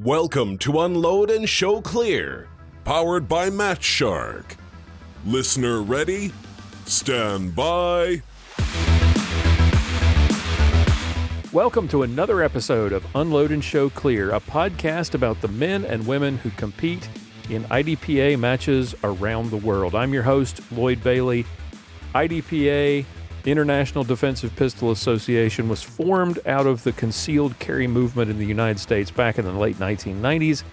Welcome to Unload and Show Clear, powered by Match Shark. Listener ready? Stand by. Welcome to another episode of Unload and Show Clear, a podcast about the men and women who compete in IDPA matches around the world. I'm your host, Lloyd Bailey. IDPA, International Defensive Pistol Association, was formed out of the concealed carry movement in the United States back in the late 1990s,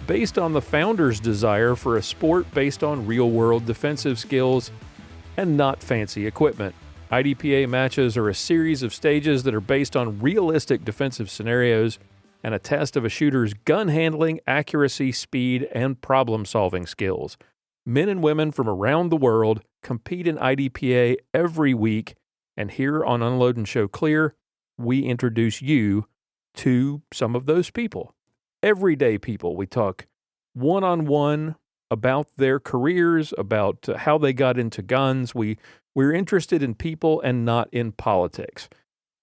based on the founders' desire for a sport based on real-world defensive skills and not fancy equipment. IDPA matches are a series of stages that are based on realistic defensive scenarios and a test of a shooter's gun handling, accuracy, speed, and problem-solving skills. Men and women from around the world compete in IDPA every week, and here on Unload and Show Clear, we introduce you to some of those people. Everyday people. We talk one-on-one about their careers, about how they got into guns. We're interested in people and not in politics.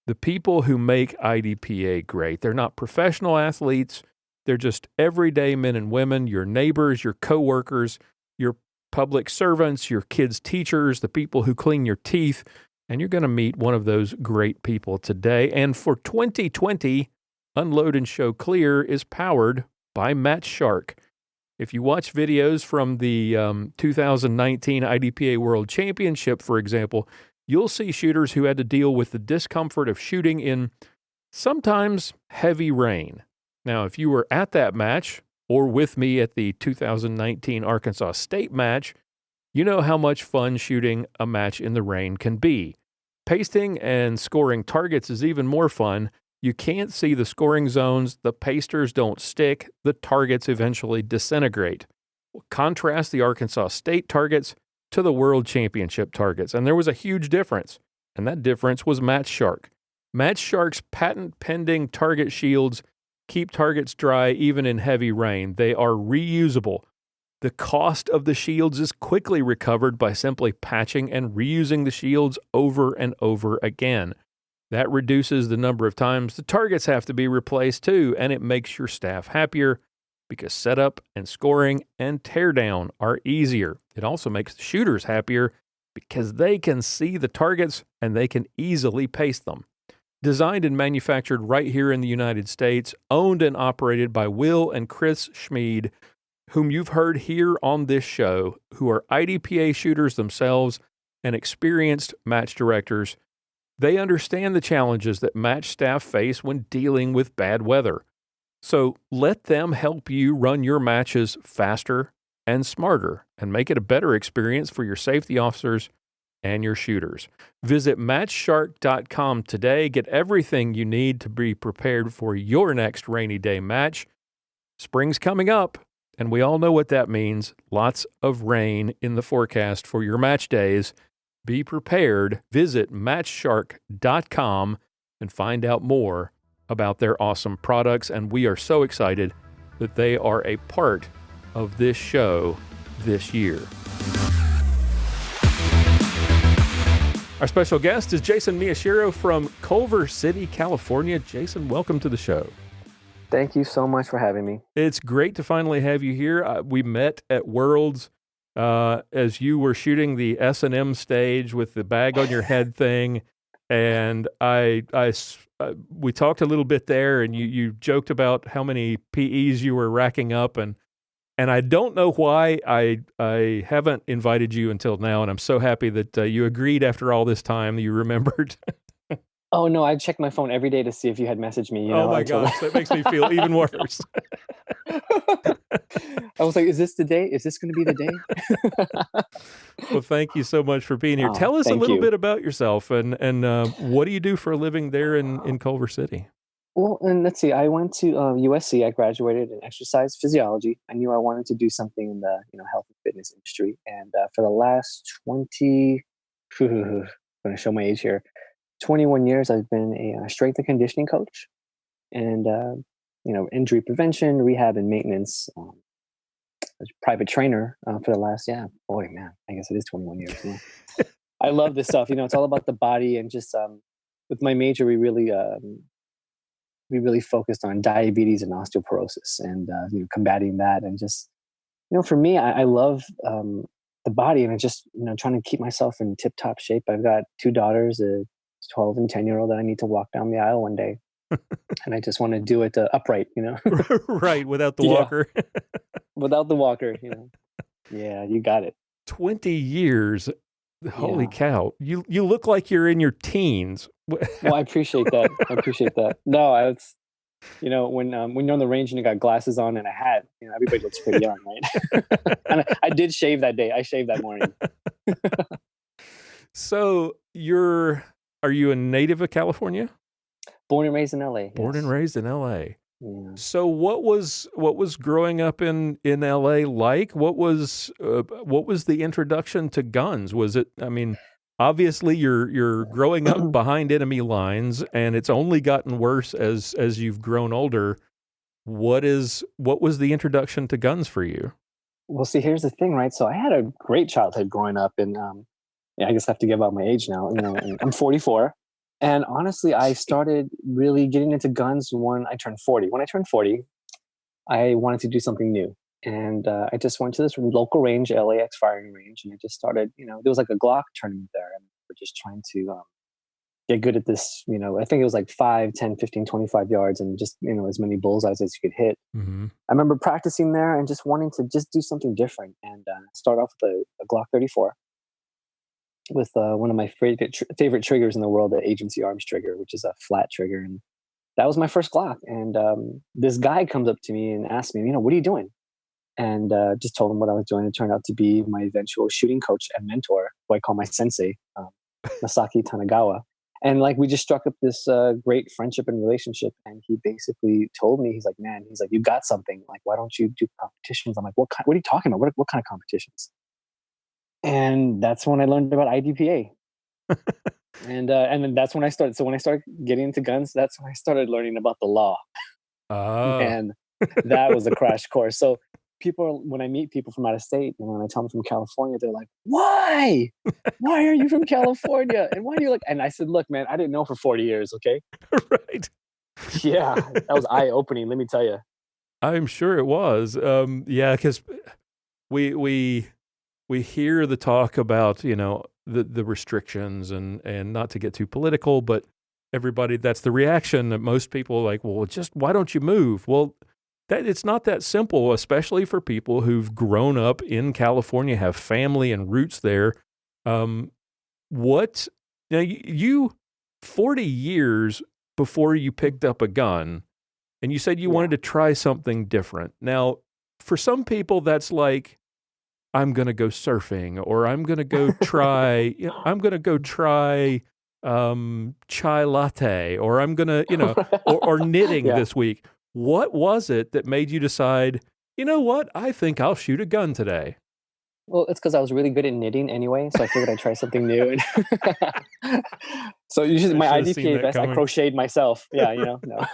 The people who make IDPA great. They're not professional athletes. They're just everyday men and women, your neighbors, your coworkers, your public servants, your kids' teachers, the people who clean your teeth. And you're going to meet one of those great people today. And for 2020, Unload and Show Clear is powered by Match Shark. If you watch videos from the 2019 IDPA World Championship, for example, you'll see shooters who had to deal with the discomfort of shooting in sometimes heavy rain. Now, if you were at that match or with me at the 2019 Arkansas State match, you know how much fun shooting a match in the rain can be. Pasting and scoring targets is even more fun. You can't see the scoring zones, the pasters don't stick, the targets eventually disintegrate. Contrast the Arkansas State targets to the World Championship targets, and there was a huge difference, and that difference was Match Shark. Match Shark's patent-pending target shields keep targets dry even in heavy rain. They are reusable. The cost of the shields is quickly recovered by simply patching and reusing the shields over and over again. That reduces the number of times the targets have to be replaced too, and it makes your staff happier because setup and scoring and teardown are easier. It also makes the shooters happier because they can see the targets and they can easily paste them. Designed and manufactured right here in the United States, owned and operated by Will and Chris Schmid, whom you've heard here on this show, who are IDPA shooters themselves and experienced match directors. They understand the challenges that match staff face when dealing with bad weather. So let them help you run your matches faster and smarter and make it a better experience for your safety officers and your shooters. Visit matchshark.com today. Get everything you need to be prepared for your next rainy day match. Spring's coming up, and we all know what that means. Lots of rain in the forecast for your match days. Be prepared. Visit matchshark.com and find out more about their awesome products. And we are so excited that they are a part of this show this year. Our special guest is Jason Miyashiro from Culver City, California. Jason, welcome to the show. Thank you so much for having me. It's great to finally have you here. We met at Worlds as you were shooting the S&M stage with the bag on your head thing, and we talked a little bit there, and you joked about how many PEs you were racking up, and I don't know why I haven't invited you until now, and I'm so happy that you agreed after all this time. You remembered. Oh, no, I check my phone every day to see if you had messaged me. Oh, my gosh, that makes me feel even worse. I was like, is this the day? Is this going to be the day? Well, thank you so much for being here. Tell us a little bit about yourself and what do you do for a living there in Culver City? Well, and let's see, I went to USC. I graduated in exercise physiology. I knew I wanted to do something in the health and fitness industry. And for the last I'm going to show my age here, 21 years, I've been a strength and conditioning coach and, injury prevention, rehab, and maintenance. A private trainer for the last, I guess it is 21 years. Yeah. I love this stuff. It's all about the body and just with my major, we really we really focused on diabetes and osteoporosis and combating that. And just, for me, I love the body, and I just, trying to keep myself in tip top shape. I've got two daughters, a 12 and 10-year-old, that I need to walk down the aisle one day. And I just want to do it upright, Right, without the Yeah. walker. without the walker. Yeah, you got it. 20 years. Holy Yeah. cow. You look like you're in your teens. Well, I appreciate that. No, it's when you're on the range and you got glasses on and a hat, everybody looks pretty young, right? And I did shave that day. I shaved that morning. So are you a native of California? Born and raised in LA. Born yes. and raised in LA. Yeah. So what was growing up in LA like? What was the introduction to guns? Was it, obviously you're growing up behind enemy lines, and it's only gotten worse as you've grown older. What was the introduction to guns for you? Well, see, here's the thing, right? So I had a great childhood growing up, and I guess I have to give out my age now. And I'm 44. And honestly, I started really getting into guns when I turned 40. When I turned 40, I wanted to do something new. And I just went to this local range, LAX firing range, and I just started, there was like a Glock tournament there. And we're just trying to get good at this, I think it was like 5, 10, 15, 25 yards and just, as many bullseyes as you could hit. Mm-hmm. I remember practicing there and just wanting to just do something different and start off with a Glock 34. With one of my favorite triggers in the world, the agency arms trigger, which is a flat trigger. And that was my first Glock. And this guy comes up to me and asks me, what are you doing? And just told him what I was doing. It turned out to be my eventual shooting coach and mentor, who I call my sensei, Masaki Tanagawa. And we just struck up this great friendship and relationship. And he basically told me, he's like, you got something. Why don't you do competitions? I'm like, what are you talking about? What kind of competitions? And that's when I learned about IDPA. and then that's when I started. So when I started getting into guns, that's when I started learning about the law. Oh. And that was a crash course. So when I meet people from out of state, and when I tell them from California, they're like, why are you from California? And why do you like, and I said, look, man, I didn't know for 40 years. Okay. Right. Yeah. That was eye opening. Let me tell you. I'm sure it was. Yeah. Cause we hear the talk about, the restrictions and not to get too political, but everybody, that's the reaction that most people are like, well, just why don't you move? Well, it's not that simple, especially for people who've grown up in California, have family and roots there. You 40 years before you picked up a gun, and you said you wanted to try something different. Now, for some people, that's like, I'm going to go surfing, or I'm going to go try, chai latte, or I'm going to, or knitting this week. What was it that made you decide, what? I think I'll shoot a gun today. Well, it's because I was really good at knitting anyway, so I figured I'd try something new. So usually my IDPA vest, I crocheted myself. Yeah, no.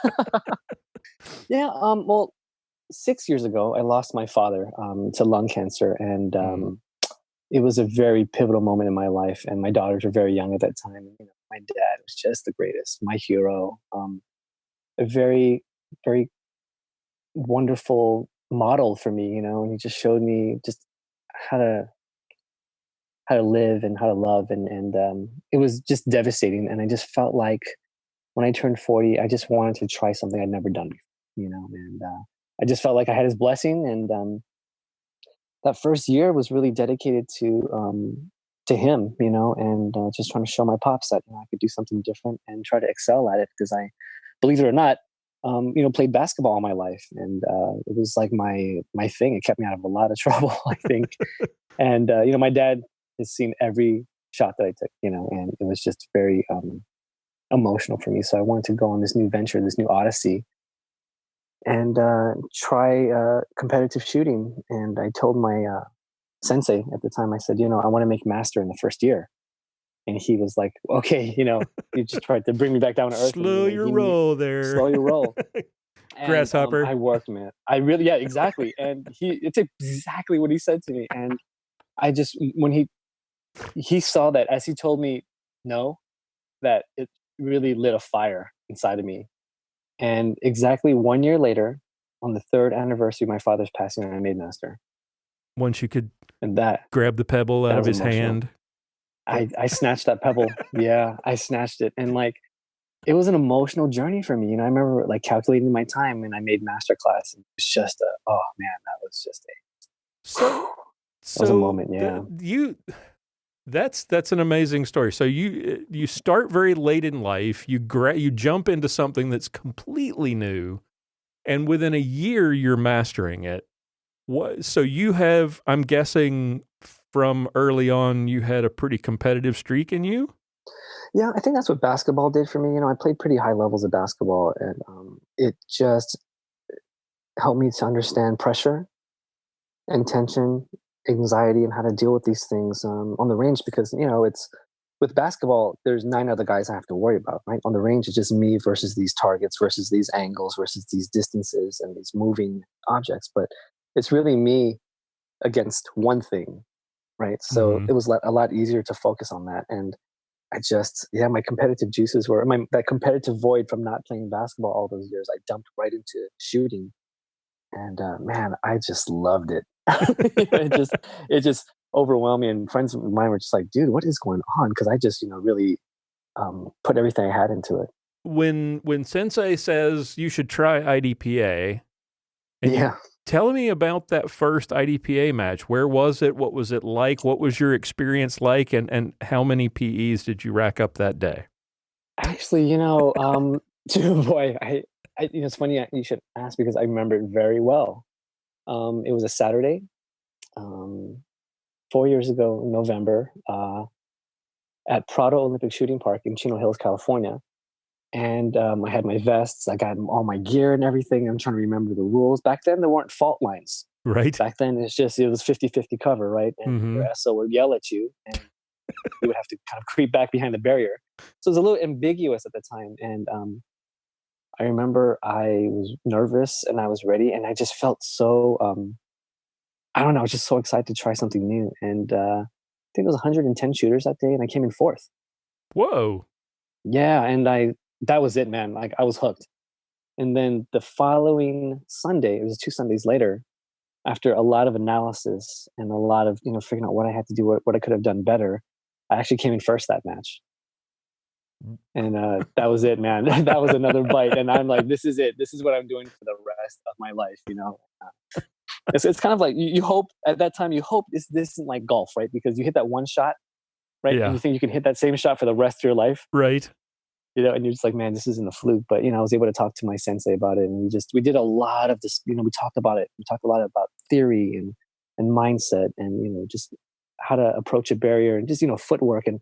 Yeah, well, 6 years ago, I lost my father to lung cancer, and it was a very pivotal moment in my life. And my daughters were very young at that time. My dad was just the greatest, my hero, a very, very wonderful model for me. And he just showed me just how to live and how to love, and it was just devastating. And I just felt like when I turned 40, I just wanted to try something I'd never done before, and I just felt like I had his blessing. And that first year was really dedicated to him, and just trying to show my pops that I could do something different and try to excel at it, because I, believe it or not, played basketball all my life, and it was like my thing. It kept me out of a lot of trouble, I think. And my dad has seen every shot that I took, and it was just very emotional for me. So I wanted to go on this new venture, this new odyssey, and try competitive shooting. And I told my sensei at the time, I said, I want to make master in the first year. And he was like, okay, he just tried to bring me back down to earth. Slow your roll there. Slow your roll. And, Grasshopper. I worked, man. Yeah, exactly. And it's exactly what he said to me. And I just, when he saw that, as he told me no, that it really lit a fire inside of me. And exactly 1 year later, on the third anniversary of my father's passing, I made master. Once you could And that grab the pebble out of was his emotional. hand. I snatched that pebble. Yeah, I snatched it. And like, it was an emotional journey for me. You know, I remember like calculating my time and I made master class. And it was just oh man, that was just So, that was a moment. Yeah. That's an amazing story. So you start very late in life. You jump into something that's completely new, and within a year you're mastering it. So you have, I'm guessing, from early on, you had a pretty competitive streak in you? Yeah, I think that's what basketball did for me. You know, I played pretty high levels of basketball, and it just helped me to understand pressure and tension, anxiety, and how to deal with these things on the range. Because you know, it's with basketball, there's 9 other guys I have to worry about. Right on the range, it's just me versus these targets, versus these angles, versus these distances, and these moving objects. But it's really me against one thing, right? So Mm-hmm. it was a lot easier to focus on that. And I just, yeah, my competitive juices were that competitive void from not playing basketball all those years. I dumped right into shooting, and man, I just loved it. It just overwhelmed me. And friends of mine were just like, "Dude, what is going on?" Because I just, really put everything I had into it. When Sensei says you should try IDPA, and you Yeah. tell me about that first IDPA match. Where was it? What was it like? What was your experience like? And how many PEs did you rack up that day? Actually, boy, it's funny you should ask because I remember it very well. It was a Saturday, um, 4 years ago, in November, at Prado Olympic Shooting Park in Chino Hills, California. And I had my vests, I got all my gear and everything. I'm trying to remember the rules. Back then, there weren't fault lines. Right. Back then, it was 50-50 cover, right? And your SO would yell at you, and you would have to kind of creep back behind the barrier. So it was a little ambiguous at the time. And I remember I was nervous and I was ready, and I just felt so, I don't know, I was just so excited to try something new. And I think it was 110 shooters that day, and I came in fourth. Whoa. Yeah, and that was it, man. Like I was hooked. And then the following Sunday, it was 2 Sundays later, after a lot of analysis and a lot of figuring out what I had to do, what I could have done better, I actually came in first that match. And that was it, man. That was another bite, and I'm like, this is it. This is what I'm doing for the rest of my life. It's kind of like you hope at that time. You hope this isn't like golf, right? Because you hit that one shot, right, and Yeah. you think you can hit that same shot for the rest of your life. Right. And you're just like, man, this isn't a fluke. But I was able to talk to my sensei about it, and we did a lot of this. We talked about it. We talked a lot about theory and mindset, and just how to approach a barrier, and just footwork, and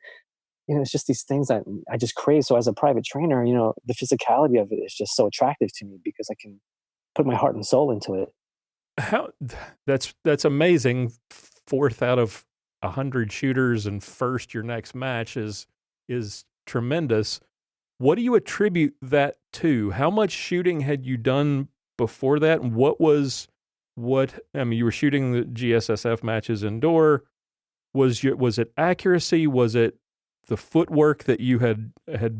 it's just these things that I just crave. So as a private trainer, the physicality of it is just so attractive to me because I can put my heart and soul into it. That's amazing. Fourth out of 100 shooters and first your next match is tremendous. What do you attribute that to? How much shooting had you done before that? And you were shooting the GSSF matches indoor. Was it accuracy? Was it the footwork that you had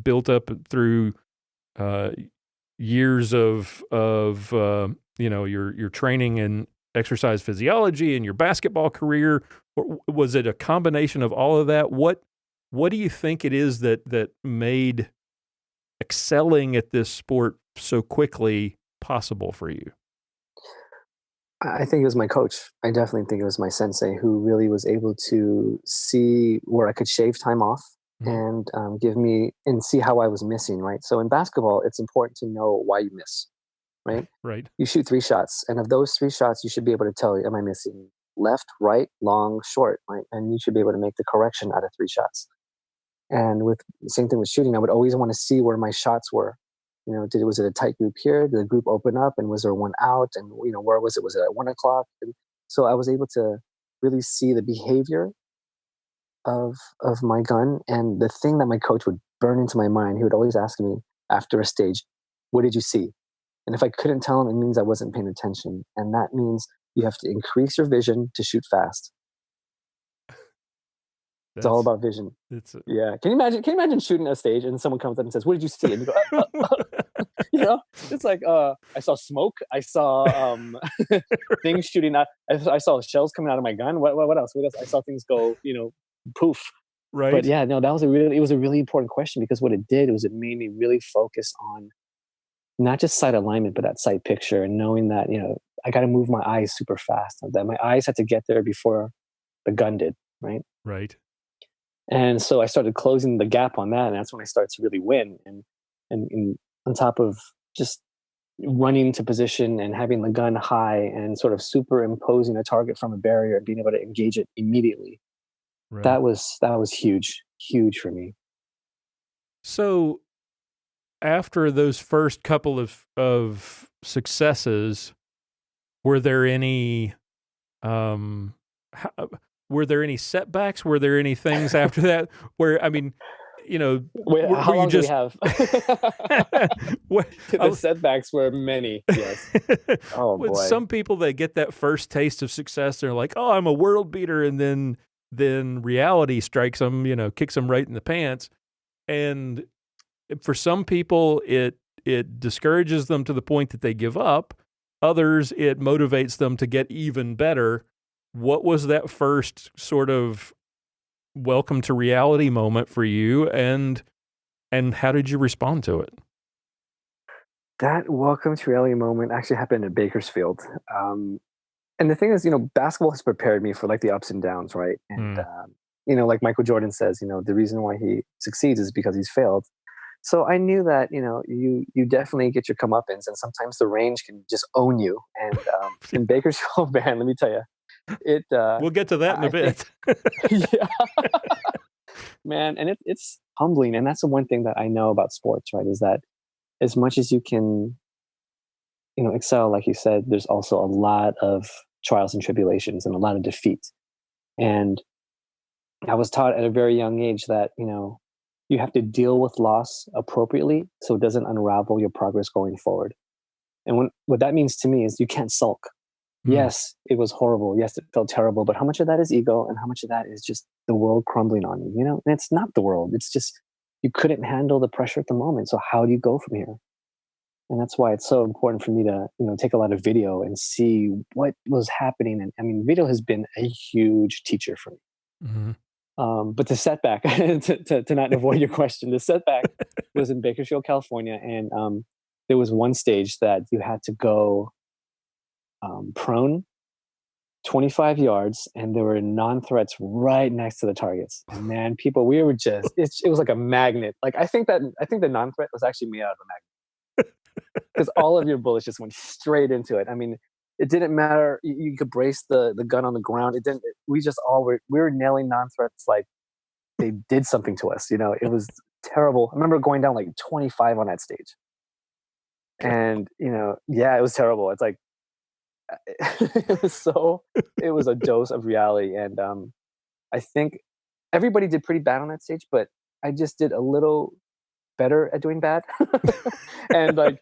built up through years of your training in exercise physiology and your basketball career? Or was it a combination of all of that? What do you think it is that made excelling at this sport so quickly possible for you? I think it was my coach. I definitely think it was my sensei who really was able to see where I could shave time off and give me and see how I was missing, right? So in basketball, it's important to know why you miss, right? Right. You shoot 3 shots, and of those 3 shots, you should be able to tell, am I missing left, right, long, short, right? And you should be able to make the correction out of 3 shots. And with same thing with shooting, I would always want to see where my shots were. Was it a tight group here? Did the group open up, and was there one out? And where was it? Was it at 1 o'clock? And so I was able to really see the behavior of my gun. And the thing that my coach would burn into my mind, he would always ask me after a stage, "What did you see?" And if I couldn't tell him, it means I wasn't paying attention. And that means you have to increase your vision to shoot fast. It's all about vision. Yeah. Can you imagine shooting a stage and someone comes up and says, "What did you see?" And you go, It's like I saw smoke, I saw things shooting out, I saw shells coming out of my gun. What else? What else? I saw things go, poof. But Right. yeah, no, it was a really important question, because what it did was it made me really focus on not just sight alignment, but that sight picture, and knowing that, I got to move my eyes super fast, and that my eyes had to get there before the gun did, right? Right. And so I started closing the gap on that, and that's when I started to really win. And on top of just running to position and having the gun high and sort of superimposing a target from a barrier and being able to engage it immediately, Right. that was huge for me. So after those first couple of successes, were there any were there any setbacks? Were there any things after that where, I mean, Wait, how were you long do we just have? what, The setbacks were many. Yes. Oh with boy. some people that get that first taste of success, they're like, "Oh, I'm a world beater," and then reality strikes them, kicks them right in the pants. And for some people, it discourages them to the point that they give up. Others, it motivates them to get even better. What was that first sort of welcome to reality moment for you, and how did you respond to it? That welcome to reality moment actually happened in Bakersfield. And the thing is, basketball has prepared me for like the ups and downs, right? And Mm. like Michael Jordan says, the reason why he succeeds is because he's failed. So I knew that, you definitely get your comeuppance, and sometimes the range can just own you. And in Bakersfield, man, let me tell you, it. We'll get to that in a I think, bit. yeah, man, and it's humbling, and that's the one thing that I know about sports, right? Is that as much as you can, excel, like you said, there's also a lot of trials and tribulations and a lot of defeat. And I was taught at a very young age that, you have to deal with loss appropriately so it doesn't unravel your progress going forward. And what that means to me is you can't sulk. Mm. Yes, it was horrible. Yes, it felt terrible. But how much of that is ego and how much of that is just the world crumbling on you? And it's not the world. It's just you couldn't handle the pressure at the moment. So how do you go from here? And that's why it's so important for me to, take a lot of video and see what was happening. And I mean, video has been a huge teacher for me. Mhm. But the setback, to not avoid your question, the setback was in Bakersfield, California, and there was one stage that you had to go prone 25 yards, and there were non-threats right next to the targets. And man, people, we were just it was like a magnet. Like I think the non-threat was actually made out of a magnet, because all of your bullets just went straight into it. I mean, it didn't matter. You could brace the gun on the ground. It didn't. We just we were nailing non-threats like they did something to us. It was terrible. I remember going down like 25 on that stage, and yeah, it was terrible. It's like it was a dose of reality, and I think everybody did pretty bad on that stage, but I just did a little better at doing bad. And like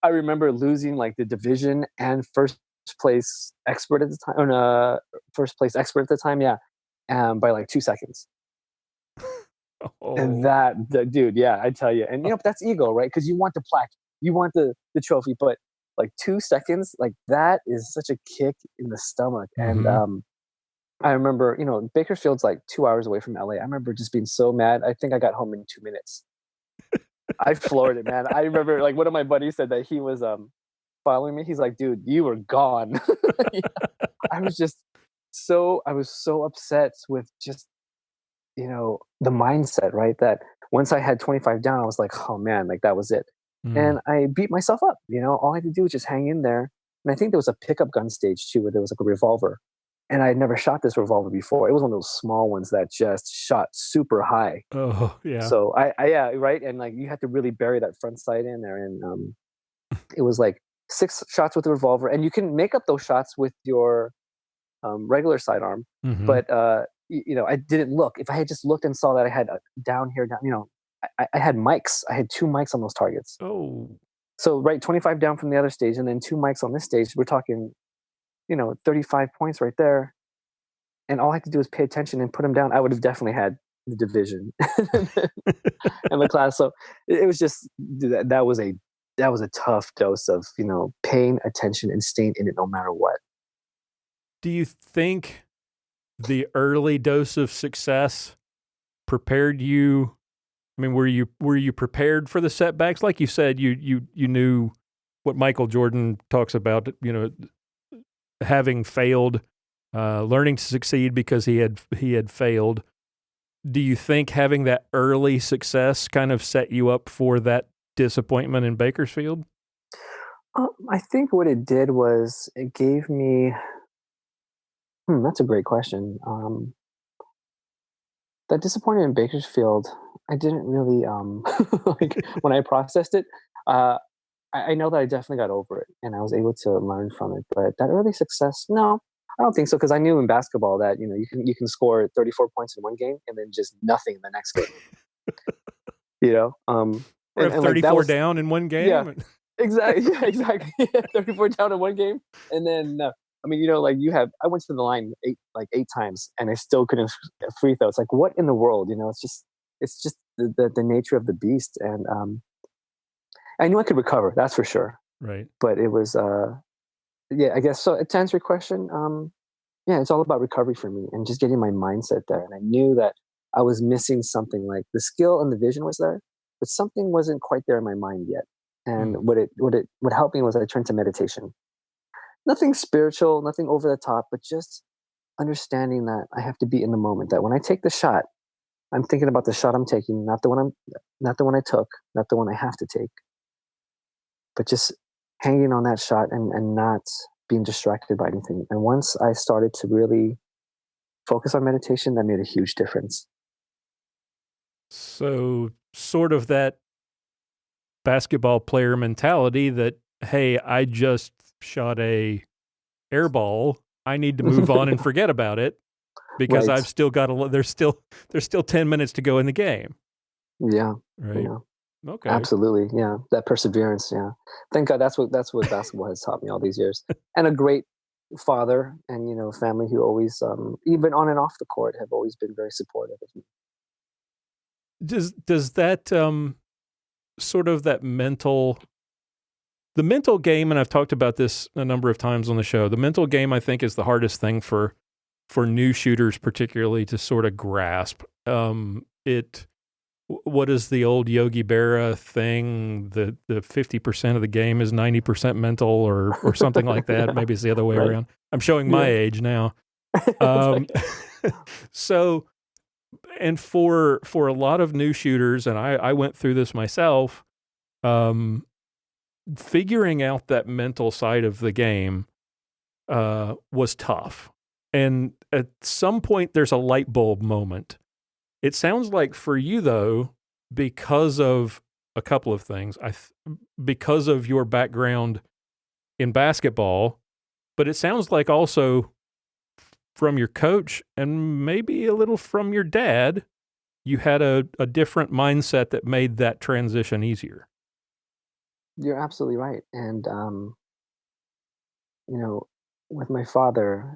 I remember losing like the division and first place expert at the time, first place expert at the time, yeah, by like 2 seconds. And Oh. dude, yeah, I tell you, and that's ego, right? Because you want the plaque, you want the trophy, but like 2 seconds, like that is such a kick in the stomach. And Mhm. I remember, Bakersfield's like 2 hours away from LA. I remember just being so mad. I think I got home in 2 minutes. I floored it, man. I remember like one of my buddies said that he was following me. He's like, dude, you were gone. Yeah. I was so upset with just, the mindset, right? That once I had 25 down, I was like, oh man, like that was it. Mm. And I beat myself up, all I had to do was just hang in there. And I think there was a pickup gun stage too, where there was like a revolver. And I had never shot this revolver before. It was one of those small ones that just shot super high. Oh, yeah. So yeah, right. And like you had to really bury that front sight in there. And it was like 6 shots with the revolver. And you can make up those shots with your regular sidearm. Mhm. But I didn't look. If I had just looked and saw that I had down here, down, I had mics. I had 2 mics on those targets. Oh. So right, 25 down from the other stage, and then 2 mics on this stage. We're talking, 35 points right there. And all I had to do is pay attention and put them down. I would have definitely had the division and the class. So it was just that was a tough dose of paying attention and staying in it no matter what. Do you think the early dose of success prepared you? I mean, were you prepared for the setbacks? Like you said, you knew what Michael Jordan talks about, having failed, learning to succeed because he had failed. Do you think having that early success kind of set you up for that disappointment in Bakersfield? I think what it did was it gave me. That's a great question. That disappointment in Bakersfield, I didn't really like when I processed it. I know that I definitely got over it, and I was able to learn from it. But that early success, no, I don't think so. Because I knew in basketball that you can score 34 points in one game and then just nothing in the next game. Or have 34 down in one game. Yeah, exactly. Yeah, exactly. 34 down in one game, and then I went to the line eight times, and I still couldn't free throw. It's like, what in the world? It's just the nature of the beast, and I knew I could recover. That's for sure. Right. But it was, I guess so. To answer your question, it's all about recovery for me and just getting my mindset there. And I knew that I was missing something. Like the skill and the vision was there, but something wasn't quite there in my mind yet. And what helped me was I turned to meditation. Nothing spiritual, nothing over the top, but just understanding that I have to be in the moment. That when I take the shot, I'm thinking about the shot I'm taking, not the one I took, not the one I have to take, but just hanging on that shot and not being distracted by anything. And once I started to really focus on meditation, that made a huge difference. So sort of that basketball player mentality that, hey, I just shot a air ball. I need to move on and forget about it because Right. I've still got there's still 10 minutes to go in the game. Yeah. Right. Yeah. Okay. Absolutely. Yeah. That perseverance. Yeah. Thank God that's what basketball has taught me all these years. And a great father and, family who always, even on and off the court, have always been very supportive of me. Does that sort of that the mental game, and I've talked about this a number of times on the show, the mental game I think is the hardest thing for new shooters particularly to sort of grasp. What is the old Yogi Berra thing? The 50% of the game is 90% mental or something like that. Maybe it's the other way Right. around. I'm showing my age now. So, and for a lot of new shooters, and I went through this myself, figuring out that mental side of the game was tough. And at some point, there's a light bulb moment. It sounds like for you, though, because of a couple of things, because of your background in basketball, but it sounds like also from your coach and maybe a little from your dad, you had a different mindset that made that transition easier. You're absolutely right. And, with my father,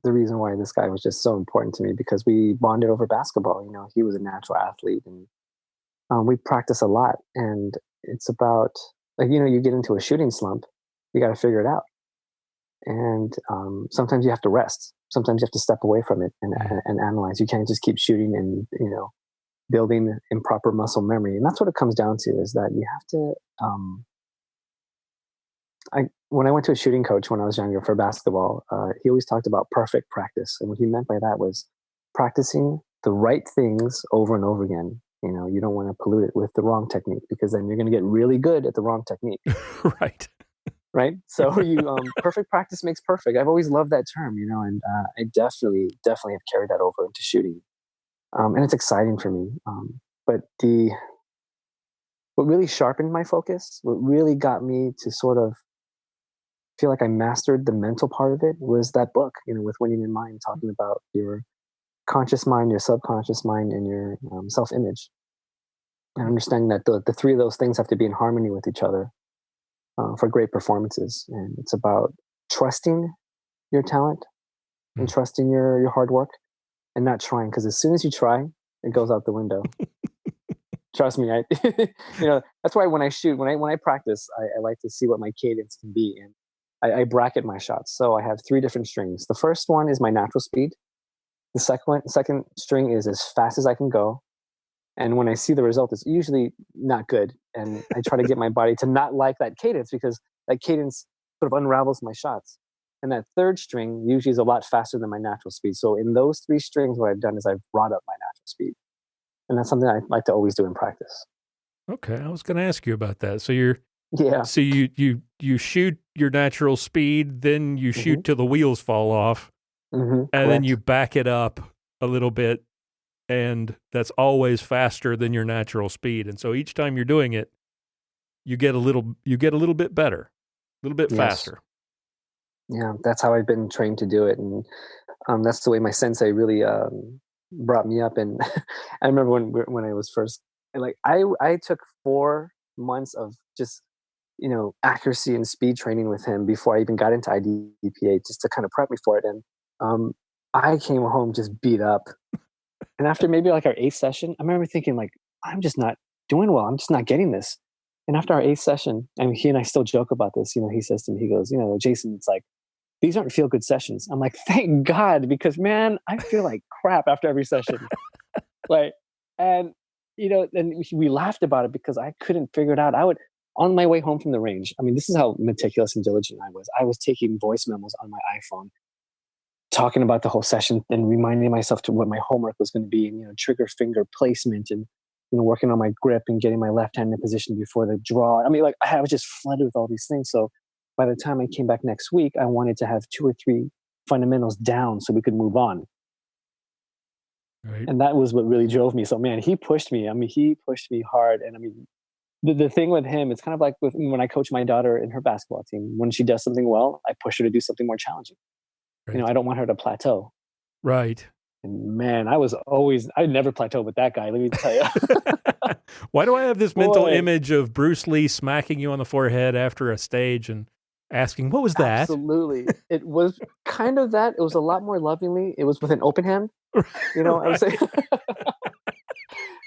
the reason why this guy was just so important to me because we bonded over basketball. He was a natural athlete and we practice a lot. And it's about, you get into a shooting slump, you got to figure it out. And sometimes you have to rest. Sometimes you have to step away from it and analyze. You can't just keep shooting and, building improper muscle memory. And that's what it comes down to is that you have to, when I went to a shooting coach when I was younger for basketball, he always talked about perfect practice. And what he meant by that was practicing the right things over and over again. You don't want to pollute it with the wrong technique because then you're going to get really good at the wrong technique. Right. Right. So perfect practice makes perfect. I've always loved that term, and I definitely have carried that over into shooting. And it's exciting for me. But what really sharpened my focus, what really got me to sort of feel like I mastered the mental part of it was that book, with Winning in Mind, talking about your conscious mind, your subconscious mind, and your self-image. And understanding that the three of those things have to be in harmony with each other for great performances. And it's about trusting your talent and trusting your hard work and not trying. Because as soon as you try It goes out the window. Trust me, that's why when I shoot, when I practice, I like to see what my cadence can be, and I bracket my shots. So I have 3 different strings. The first one is my natural speed. The second string is as fast as I can go. And when I see the result, it's usually not good. And I try to get my body to not like that cadence, because that cadence sort of unravels my shots. And that third string usually is a lot faster than my natural speed. So in those 3 strings, what I've done is I've brought up my natural speed. And that's something I like to always do in practice. Okay, I was going to ask you about that. So so you shoot your natural speed, then you shoot till the wheels fall off, and then you back it up a little bit, and that's always faster than your natural speed. And so each time you're doing it, you get a little bit better, a little bit faster. Yeah, that's how I've been trained to do it, and that's the way my sensei really brought me up. And I remember when I was first, like, I took 4 months of just accuracy and speed training with him before I even got into IDPA, just to kind of prep me for it. And I came home just beat up. And after maybe like our 8th session, I remember thinking, like, I'm just not doing well. I'm just not getting this. And after our 8th session, and he and I still joke about this, he says to me, he goes, Jason, it's like, these aren't feel good sessions. I'm like, thank God, because man, I feel like crap after every session. And we laughed about it because I couldn't figure it out. On my way home from the range, I mean, this is how meticulous and diligent I was. I was taking voice memos on my iPhone, talking about the whole session and reminding myself to what my homework was going to be, and trigger finger placement, and working on my grip and getting my left hand in position before the draw. I mean, like, I was just flooded with all these things. So by the time I came back next week, I wanted to have 2 or 3 fundamentals down so we could move on. Right. And that was what really drove me. So man, he pushed me. I mean, he pushed me hard. And I mean, the thing with him, it's kind of like when I coach my daughter in her basketball team. When she does something well, I push her to do something more challenging. Right. I don't want her to plateau. Right. And man, I never plateaued with that guy. Let me tell you. Why do I have this mental image of Bruce Lee smacking you on the forehead after a stage and asking, what was that? Absolutely. It was kind of that. It was a lot more lovingly. It was with an open hand. I would say.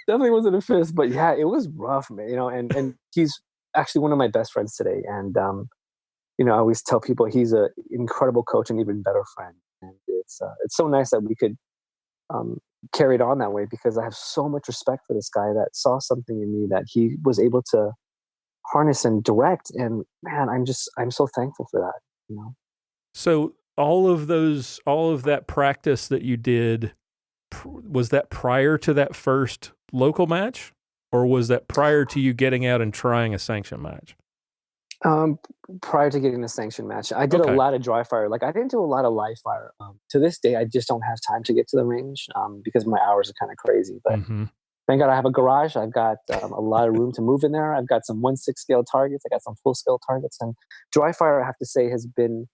Definitely wasn't a fist, but yeah, it was rough, man. And he's actually one of my best friends today. And I always tell people he's an incredible coach and even better friend. And it's so nice that we could carry it on that way, because I have so much respect for this guy that saw something in me that he was able to harness and direct. And man, I'm so thankful for that. So all of that practice that you did, was that prior to that first local match, or was that prior to you getting out and trying a sanction match? Prior to getting a sanction match, I did a lot of dry fire. Like, I didn't do a lot of live fire. To this day, I just don't have time to get to the range because my hours are kind of crazy. But thank God I have a garage. I've got a lot of room to move in there. I've got some 1/6 scale targets. I got some full scale targets, and dry fire, I have to say, has been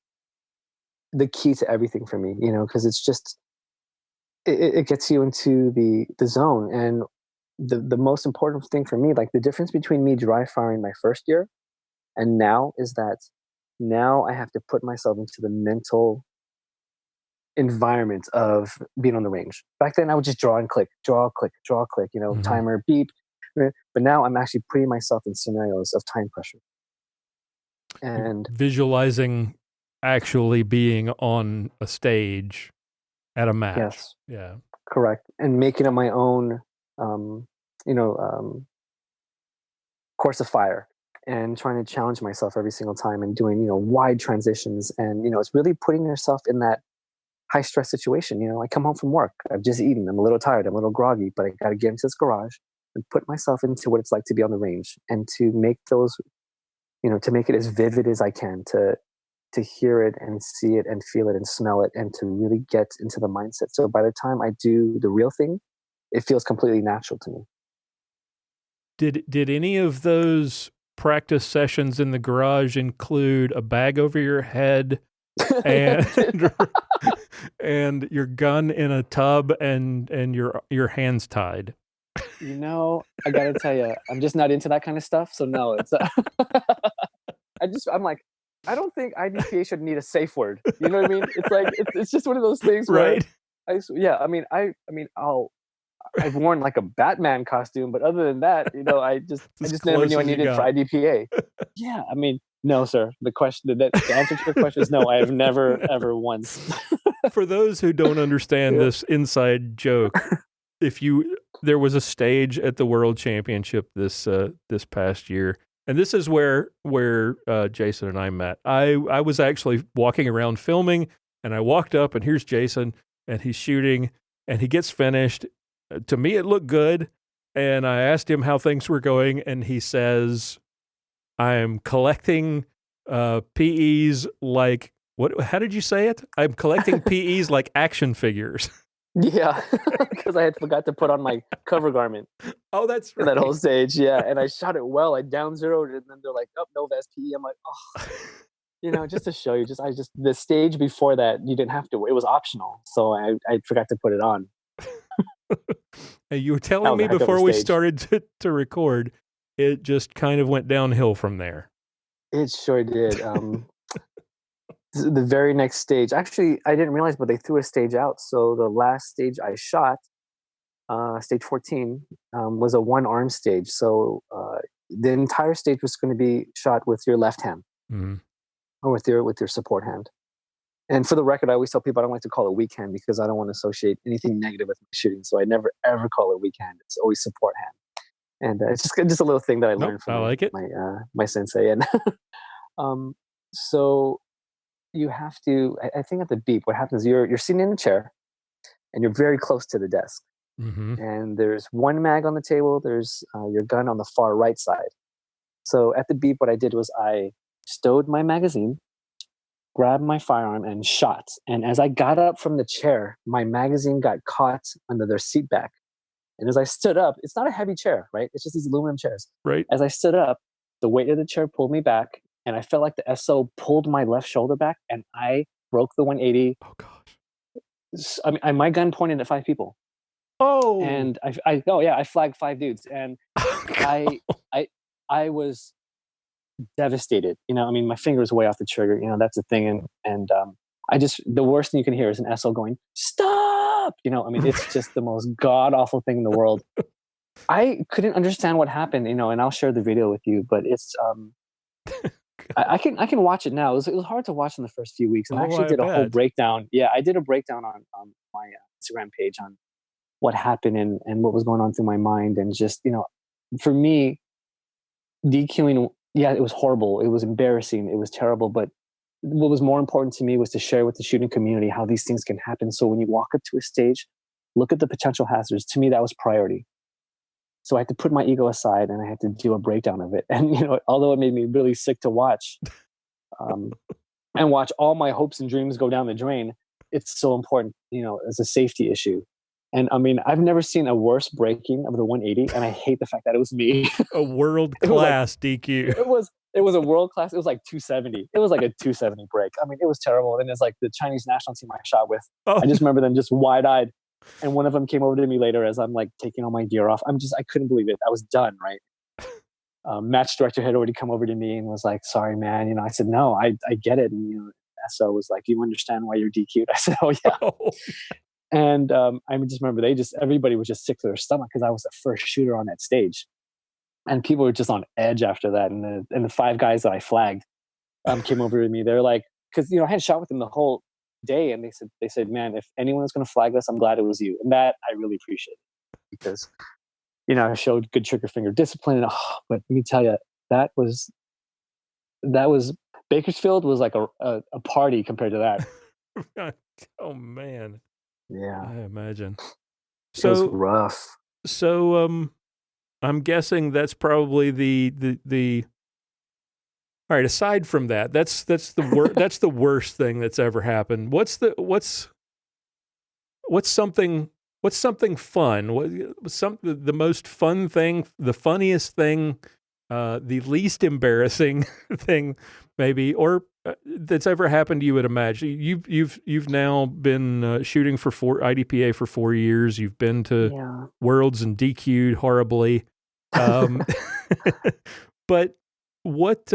the key to everything for me. Because it's just it gets you into the zone. And the most important thing for me, like the difference between me dry firing my first year and now, is that now I have to put myself into the mental environment of being on the range. Back then I would just draw and click, timer, beep. But now I'm actually putting myself in scenarios of time pressure. And visualizing actually being on a stage at a match. Yes. Yeah. Correct. And making it my own, course of fire, and trying to challenge myself every single time, and doing, wide transitions. And, it's really putting yourself in that high stress situation. I come home from work, I've just eaten, I'm a little tired, I'm a little groggy, but I got to get into this garage and put myself into what it's like to be on the range, and to make those, to make it as vivid as I can, to hear it and see it and feel it and smell it, and to really get into the mindset. So by the time I do the real thing, it feels completely natural to me. Did any of those practice sessions in the garage include a bag over your head and and your gun in a tub and your hands tied? I gotta tell you, I'm just not into that kind of stuff. So no, it's I'm like, I don't think IDPA should need a safe word. You know what I mean? It's like it's just one of those things where right. I've worn like a Batman costume, but other than that, I just never knew I needed for IDPA. Yeah, I mean, no, sir. The answer to your question is no. I have never ever once. For those who don't understand this inside joke, there was a stage at the World Championship this past year, and this is where Jason and I met. I was actually walking around filming, and I walked up, and here's Jason, and he's shooting, and he gets finished. To me, it looked good, and I asked him how things were going, and he says, "I'm collecting PEs like what? How did you say it? I'm collecting PEs like action figures." Yeah, because I had forgot to put on my cover garment. Oh, that's right. In that whole stage, yeah. And I shot it well. I down zeroed it, and then they're like, "Oh, no vest PE." I'm like, "Oh," just to show you. The stage before that, you didn't have to. It was optional, so I forgot to put it on. Hey, you were telling me before we started to record, it just kind of went downhill from there. It sure did. The very next stage, actually, I didn't realize, but they threw a stage out. So the last stage I shot, stage 14, was a one-arm stage. So the entire stage was going to be shot with your left hand, or with your support hand. And for the record, I always tell people I don't like to call it weak hand because I don't want to associate anything negative with my shooting. So I never ever call it weak hand. It's always support hand. And it's just a little thing that I learned from my sensei. And so you have to, I think at the beep, what happens is you're sitting in a chair and you're very close to the desk. And there's one mag on the table. There's your gun on the far right side. So at the beep, what I did was I stowed my magazine, grabbed my firearm, and shot. And as I got up from the chair, my magazine got caught under their seat back. And as I stood up, it's not a heavy chair, right? It's just these aluminum chairs. Right. As I stood up, the weight of the chair pulled me back, and I felt like the SO pulled my left shoulder back, and I broke the 180. Oh gosh! I mean, my gun pointed at 5 people. Oh. And I flagged 5 dudes, and I was devastated. I mean, my finger was way off the trigger. That's the thing, and the worst thing you can hear is an SO going, "Stop!" I mean, it's just the most god awful thing in the world. I couldn't understand what happened. And I'll share the video with you, but it's I can watch it now. It was hard to watch in the first few weeks, and I actually did a whole breakdown. Yeah, I did a breakdown on my Instagram page on what happened and what was going on through my mind, and just for me, DQing. Yeah, it was horrible. It was embarrassing. It was terrible. But what was more important to me was to share with the shooting community how these things can happen. So when you walk up to a stage, look at the potential hazards. To me, that was priority. So I had to put my ego aside and I had to do a breakdown of it. And, although it made me really sick to watch and watch all my hopes and dreams go down the drain, it's so important, as a safety issue. And I mean, I've never seen a worse breaking of the 180, and I hate the fact that it was me. A world-class DQ. It was a world-class. It was like 270. It was like a 270 break. I mean, it was terrible. And it's like the Chinese national team I shot with. Oh. I just remember them just wide-eyed. And one of them came over to me later as I'm like taking all my gear off. I couldn't believe it. I was done, right? Match director had already come over to me and was like, "Sorry, man." I said, "No, I get it." And SO was like, "Do you understand why you're DQ'd?" I said, "Oh yeah." Oh. And I just remember everybody was just sick to their stomach because I was the first shooter on that stage, and people were just on edge after that. And the 5 guys that I flagged came over to me. They're like, because I hadn't shot with them the whole day, and they said, "Man, if anyone's going to flag us, I'm glad it was you." And that I really appreciate because I showed good trigger finger discipline. And, but let me tell you, that was Bakersfield was like a party compared to that. Oh man. Yeah, I imagine. So it was rough. So I'm guessing that's probably the all right, aside from that, that's the worst thing that's ever happened. What's something fun? The most fun thing, the funniest thing, the least embarrassing thing maybe, or that's ever happened to you at a match? You've now been shooting for IDPA for 4 years. You've been to Worlds and DQ'd horribly. But what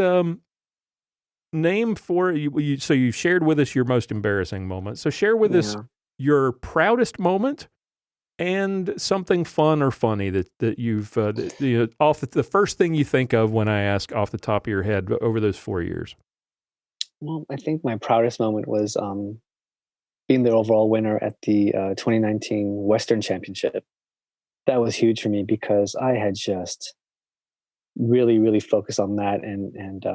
name for you? So you shared with us your most embarrassing moment. So share with us your proudest moment and something fun or funny that you've off the first thing you think of when I ask off the top of your head over those 4 years. Well, I think my proudest moment was being the overall winner at the 2019 Western Championship. That was huge for me because I had just really, really focused on that and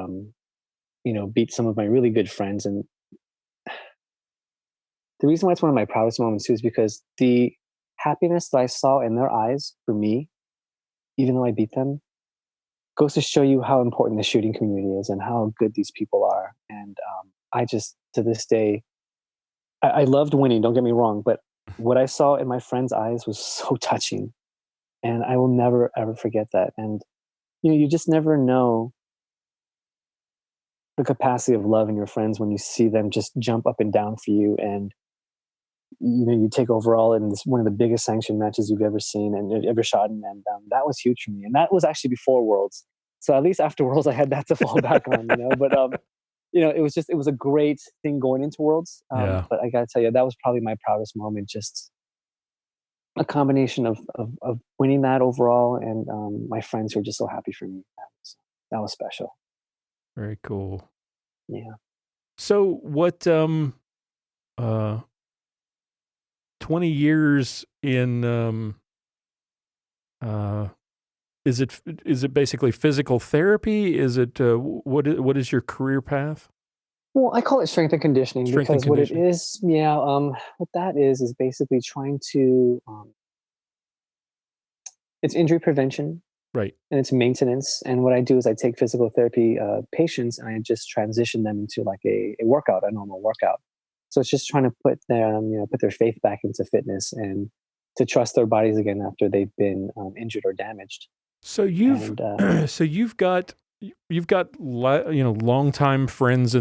beat some of my really good friends. And the reason why it's one of my proudest moments too is because the happiness that I saw in their eyes for me, even though I beat them, goes to show you how important the shooting community is and how good these people are. And I just, to this day, I loved winning, don't get me wrong, but what I saw in my friends' eyes was so touching. And I will never, ever forget that. And, you just never know the capacity of love in your friends when you see them just jump up and down for you. And, you take overall in this one of the biggest sanctioned matches you've ever seen and ever shot in. And that was huge for me. And that was actually before Worlds. So at least after Worlds, I had that to fall back on, But, it was a great thing going into Worlds. But I got to tell you, that was probably my proudest moment. Just a combination of winning that overall and my friends who are just so happy for me. That was special. Very cool. Yeah. So what, 20 years in, is it basically physical therapy? Is it, what is your career path? Well, I call it strength and conditioning because what it is, what that is basically trying to, it's injury prevention. Right. And it's maintenance. And what I do is I take physical therapy patients and I just transition them into like a workout, a normal workout. So it's just trying to put their faith back into fitness and to trust their bodies again after they've been injured or damaged. So you've got longtime friends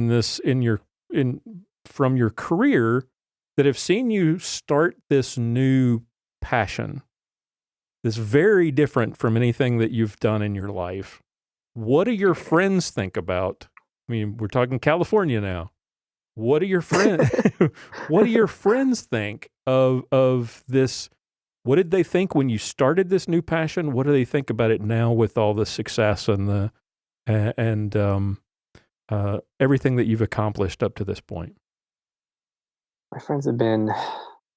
from your career that have seen you start this new passion. That's very different from anything that you've done in your life. What do your friends think about? I mean, we're talking California now. What do your friends think of this? What did they think when you started this new passion? What do they think about it now with all the success and everything that you've accomplished up to this point? My friends have been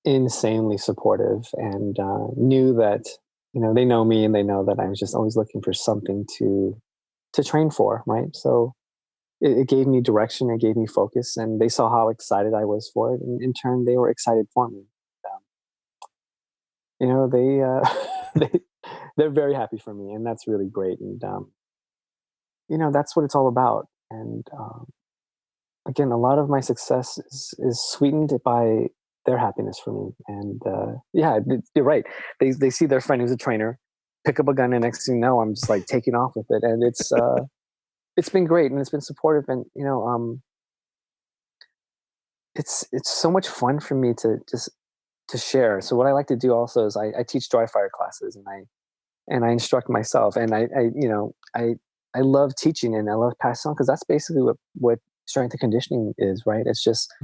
insanely supportive and knew that, they know me and they know that I was just always looking for something to train for, right? So it gave me direction, it gave me focus, and they saw how excited I was for it. And in turn, they were excited for me. They're very happy for me, and that's really great. And that's what it's all about. And again, a lot of my success is sweetened by their happiness for me. And you're right. They see their friend who's a trainer pick up a gun, and next thing you know, I'm just like taking off with it, and it's been great and it's been supportive. And it's so much fun for me to share. So what I like to do also is I teach dry fire classes and I instruct myself, and I love teaching and I love passing on because that's basically what strength and conditioning is, right? It's just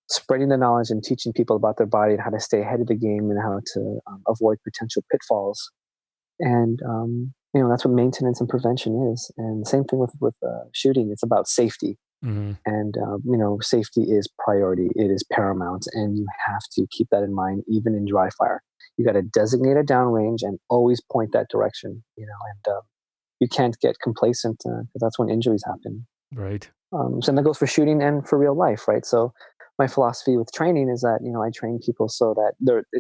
spreading the knowledge and teaching people about their body and how to stay ahead of the game and how to avoid potential pitfalls. And that's what maintenance and prevention is. And same thing with shooting. It's about safety. Mm-hmm. And safety is priority. It is paramount, and you have to keep that in mind even in dry fire. You got to designate a downrange and always point that direction. And you can't get complacent because that's when injuries happen. Right. So that goes for shooting and for real life, right? So my philosophy with training is that I train people so that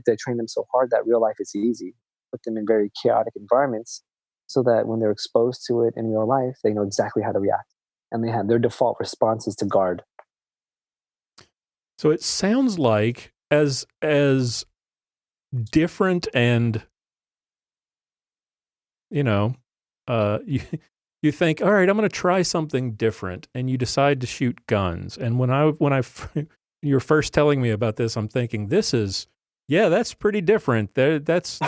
they train them so hard that real life is easy. Put them in very chaotic environments so that when they're exposed to it in real life, they know exactly how to react. And they have their default response is to guard. So it sounds like as different and, you think, all right, I'm going to try something different, and you decide to shoot guns. And when you were first telling me about this, I'm thinking, that's pretty different. That's,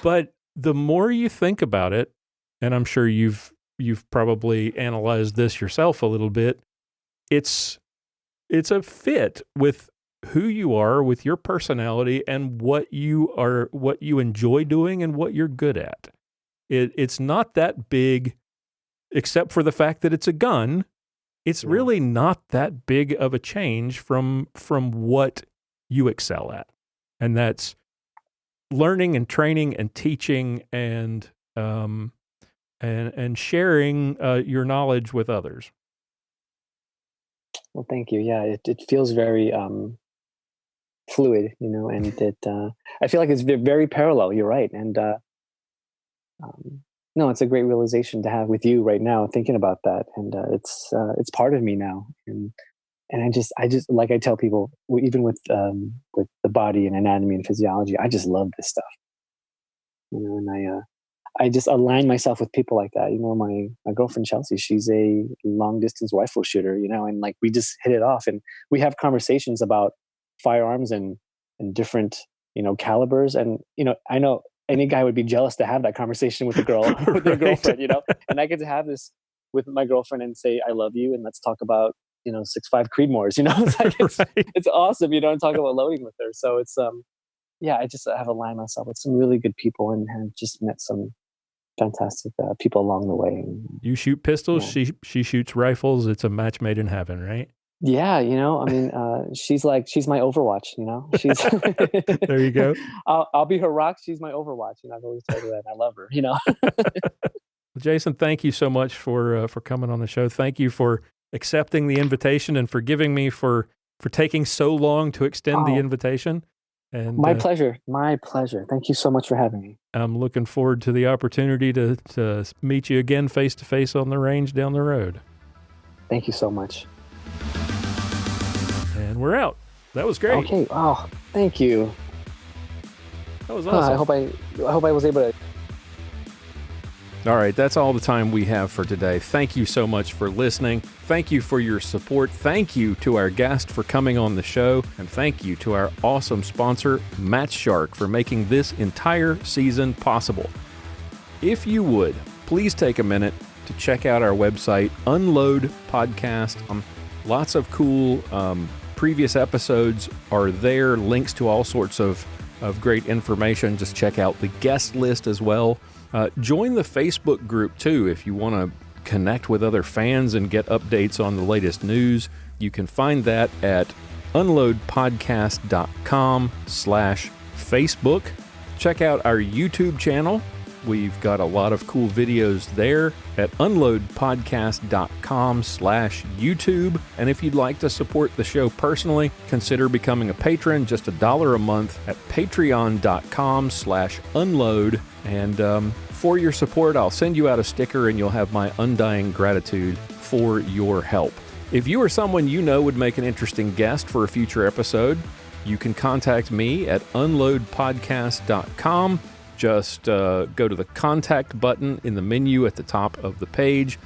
but the more you think about it, and I'm sure you've probably analyzed this yourself a little bit, it's a fit with who you are with your personality and what you enjoy doing and what you're good at. It's not that big, except for the fact that it's a gun. It's really not that big of a change from what you excel at. And that's learning and training and teaching and sharing your knowledge with others. Well, thank you. Yeah, it feels very fluid, and it I feel like it's very parallel. You're right, and no, it's a great realization to have with you right now, thinking about that, and it's part of me now, and I just like I tell people, even with the body and anatomy and physiology, I just love this stuff, and I just align myself with people like that. My girlfriend Chelsea, she's a long distance rifle shooter, and like we just hit it off, and we have conversations about firearms and different calibers, and I know any guy would be jealous to have that conversation with a girl with their girlfriend, and I get to have this with my girlfriend and say I love you and let's talk about 6.5 Creedmoors, it's like it's awesome, and talk about loading with her. So it's I just have aligned myself with some really good people and have just met some fantastic people along the way. You shoot pistols, she shoots rifles. It's a match made in heaven, right? Yeah, I mean, she's my Overwatch. She's there you go. I'll be her rock. She's my Overwatch. I've always told her that. I love her. Well, Jason, thank you so much for coming on the show. Thank you for accepting the invitation and forgiving me for taking so long to extend the invitation. And my pleasure. My pleasure. Thank you so much for having me. I'm looking forward to the opportunity to meet you again face to face on the range down the road. Thank you so much. And we're out. That was great. Okay. Oh, thank you. That was awesome. I hope I was able to. All right, that's all the time we have for today. Thank you so much for listening. Thank you for your support. Thank you to our guest for coming on the show. And thank you to our awesome sponsor, Match Shark, for making this entire season possible. If you would, please take a minute to check out our website, Unload Podcast. Lots of cool previous episodes are there, links to all sorts of great information. Just check out the guest list as well. Join the Facebook group too if you want to connect with other fans and get updates on the latest news. You can find that at unloadpodcast.com/Facebook. Check out our YouTube channel. We've got a lot of cool videos there at unloadpodcast.com/YouTube. And if you'd like to support the show personally, consider becoming a patron, just $1 a month at patreon.com/unload. And for your support, I'll send you out a sticker and you'll have my undying gratitude for your help. If you or someone you know would make an interesting guest for a future episode, you can contact me at unloadpodcast.com. Just go to the contact button in the menu at the top of the page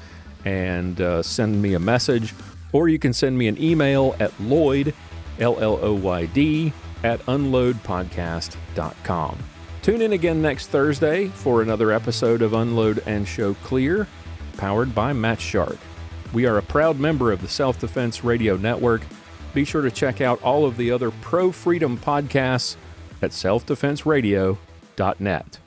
and send me a message. Or you can send me an email at Lloyd, LLOYD, at unloadpodcast.com. Tune in again next Thursday for another episode of Unload and Show Clear, powered by Match Shark. We are a proud member of the Self-Defense Radio Network. Be sure to check out all of the other pro-freedom podcasts at selfdefenseradio.net.